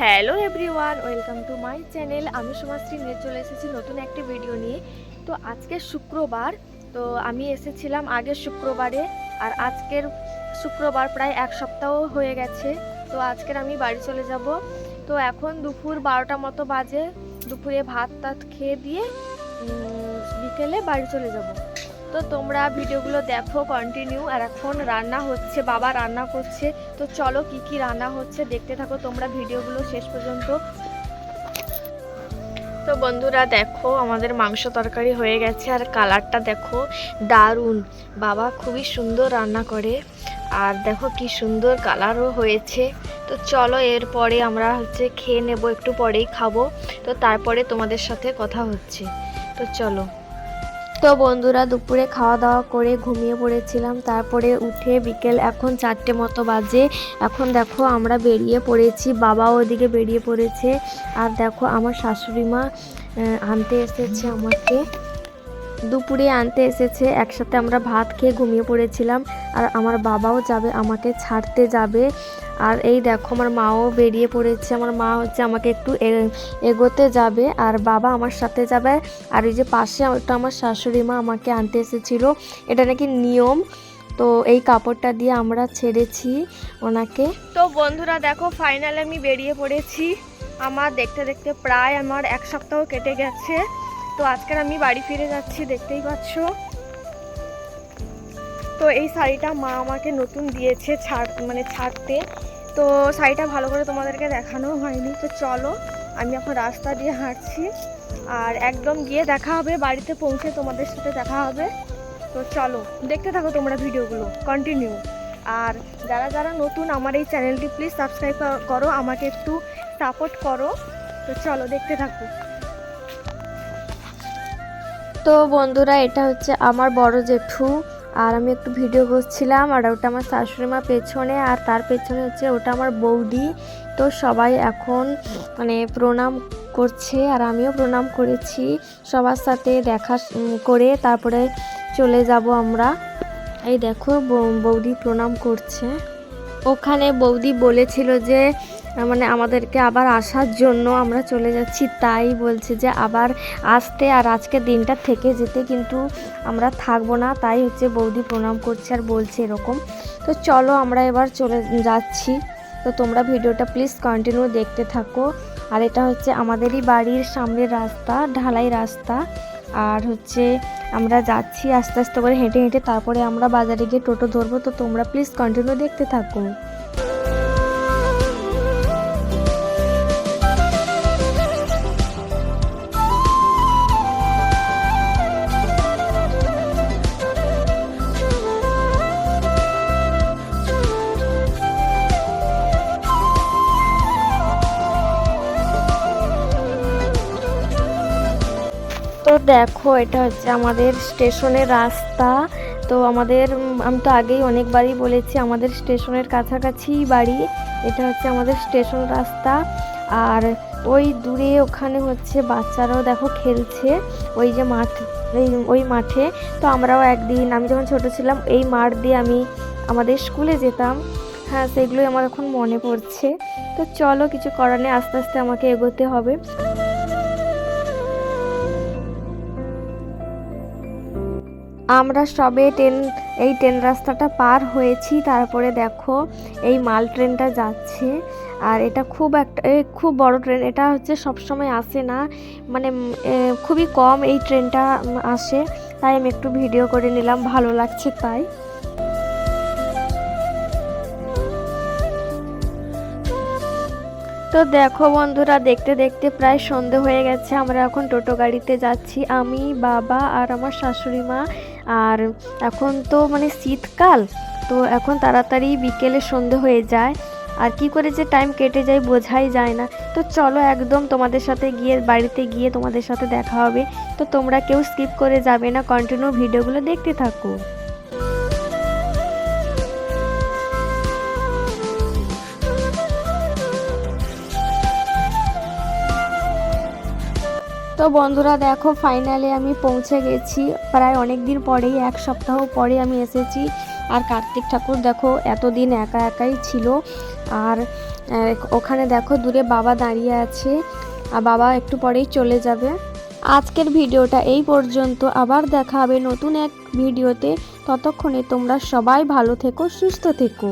Hello everyone, welcome to my channel. আমি সমাজশ্রী নিয়ে চলে এসেছি নতুন একটি ভিডিও নিয়ে। তো আজকে শুক্রবার, তো আমি এসেছিলাম আগের শুক্রবারে, আর আজকের শুক্রবার প্রায় এক সপ্তাহ হয়ে গেছে। তো আজকের আমি বাড়ি চলে যাব। তো এখন দুপুর 12টা মতো বাজে। দুপুরে ভাত টাত খেয়ে দিয়ে বিকেলে বাড়ি চলে যাব। তো তোমরা ভিডিওগুলো দেখো কন্টিনিউ। আর এখন রান্না হচ্ছে, বাবা রান্না করছে। তো চলো কি কি রান্না হচ্ছে দেখতে থাকো তোমরা ভিডিওগুলো শেষ পর্যন্ত। তো বন্ধুরা দেখো, আমাদের মাংস তরকারি হয়ে গেছে, আর কালারটা দেখো দারুণ। বাবা খুবই সুন্দর রান্না করে, আর দেখো কি সুন্দর কালারও হয়েছে। তো চলো এরপরে আমরা খেয়ে নেব, একটু পরেই খাবো। তো তারপরে তোমাদের সাথে কথা হচ্ছে। তো চলো। তো বন্ধুরা দুপুরে খাওয়া দাওয়া করে ঘুমিয়ে পড়েছিলাম, তারপরে উঠে বিকেল এখন 4টে মতো বাজে। এখন দেখো আমরা বেরিয়ে পড়েছি, বাবাও ওদিকে বেরিয়ে পড়েছে। আর দেখো আমার শাশুড়ি মা আনতে এসেছে আমাকে, দুপুরে আনতে এসেছে। একসাথে আমরা ভাত খেয়ে ঘুমিয়ে পড়েছিলাম, আর আমার বাবাও যাবে, আমাকে ছাড়তে যাবে। আর এই দেখো আমার মাও বেরিয়ে পড়েছে। আমার মা আমাকে একটু এগোতে যাবে, আর বাবা আমার সাথে যাবে। আর এই যে পাশে ওটা আমার শাশুড়ি মা আমাকে আনতে এসেছিল, এটা নাকি নিয়ম। তো এই কাপড়টা দিয়ে আমরা ছেড়েছি ওনাকে। তো বন্ধুরা দেখো ফাইনালি আমি বেরিয়ে পড়েছি। আমার দেখতে দেখতে প্রায় আমার এক সপ্তাহ কেটে গেছে। তো আজকের আমি বাড়ি ফিরে যাচ্ছি, দেখতেই পাচ্ছ। তো এই শাড়িটা মা আমাকে নতুন দিয়েছে ছাড়তে। তো শাড়িটা ভালো করে তোমাদেরকে দেখানো হয়নি। তো চলো, আমি এখন রাস্তা দিয়ে হাঁটছি, আর একদম গিয়ে দেখা হবে, বাড়িতে পৌঁছে তোমাদের সাথে দেখা হবে। তো চলো দেখতে থাকো তোমরা ভিডিওগুলো কন্টিনিউ। আর যারা যারা নতুন আমার এই চ্যানেলটি প্লিজ সাবস্ক্রাইব করো, আমাকে একটু সাপোর্ট করো। তো চলো দেখতে থাকো। তো বন্ধুরা এটা হচ্ছে আমার বড় জেঠু, আর আমি একটু ভিডিও করছিলাম। আর ওটা আমার শাশুড়ি মা পেছনে, আর তার পেছনে হচ্ছে ওটা আমার বৌদি। তো সবাই এখন প্রণাম করছে, আর আমিও প্রণাম করেছি। সবার সাথে দেখা করে তারপরে চলে যাব আমরা। এই দেখো বৌদি প্রণাম করছে। ওখানে বৌদি বলেছিল যে আমাদেরকে আবার আসার জন্য, আমরা চলে যাচ্ছি তাই বলছে যে আবার আসতে, আর আজকের দিনটা থেকে যেতে, কিন্তু আমরা থাকবো না। তাই বৌদি প্রণাম করছে আর বলছে এরকম। তো চলো আমরা এবার চলে যাচ্ছি। তো তোমরা ভিডিওটা প্লিজ কন্টিনিউ দেখতে থাকো। আর এটা হচ্ছে আমাদেরই বাড়ির সামনের রাস্তা, ঢালাই রাস্তা। আর আমরা যাচ্ছি আস্তে আস্তে করে হেঁটে হেঁটে, তারপরে আমরা বাজারে গিয়ে টোটো ধরবো। তো তোমরা প্লিজ কন্টিনিউ দেখতে থাকো। তো দেখো এটা হচ্ছে আমাদের স্টেশনের রাস্তা। তো আমি তো আগেই অনেকবারই বলেছি আমাদের স্টেশনের কাছাকাছি বাড়ি। এটা হচ্ছে আমাদের স্টেশন রাস্তা। আর ওই দূরে ওখানে বাচ্চারাও দেখো খেলছে, ওই যে মাঠ, ওই মাঠে। তো আমরাও একদিন, আমি যখন ছোট ছিলাম এই মাঠ দিয়ে আমি আমাদের স্কুলে যেতাম। হ্যাঁ, সেগুলোই আমার এখন মনে পড়ছে। তো চলো, কিছু করার নেই, আস্তে আস্তে আমাকে এগোতে হবে। আমরা সবে এই ট্রেন রাস্তাটা পার হয়েছি, তারপরে দেখো এই মাল ট্রেনটা যাচ্ছে। আর এটা খুব বড় ট্রেন, এটা সবসময় আসে না, খুবই কম এই ট্রেনটা আসে। তাই আমি একটু ভিডিও করে নিলাম, ভালো লাগছে তাই। তো দেখো বন্ধুরা দেখতে দেখতে প্রায় সন্ধে হয়ে গেছে। আমরা এখন টোটো গাড়িতে যাচ্ছি, আমি, বাবা আর আমার শাশুড়ি মা। আর এখন তো শীতকাল, তো এখন তাড়াতাড়ি বিকেলে সন্ধে হয়ে যায়, আর কি করে যে টাইম কেটে যায় বোঝাই যায় না। তো চলো একদম তোমাদের সাথে বাড়িতে গিয়ে তোমাদের সাথে দেখা হবে। তো তোমরা কেউ স্কিপ করে যাবে না, কন্টিনিউ ভিডিওগুলো দেখতে থাকো। তো বন্ধুরা দেখো ফাইনালি আমি পৌঁছে গেছি, প্রায় অনেক দিন পরেই, এক সপ্তাহ পরে আমি এসেছি। আর কার্তিক ঠাকুর দেখো এতদিন একা একাই ছিল, আর আর ওখানে দেখো দূরে বাবা দাঁড়িয়ে আছে, আর বাবা একটু পরেই চলে যাবে। আজকের ভিডিওটা এই পর্যন্ত, আবার দেখা হবে নতুন এক ভিডিওতে। ততক্ষণে তোমরা সবাই ভালো থেকো, সুস্থ থেকো।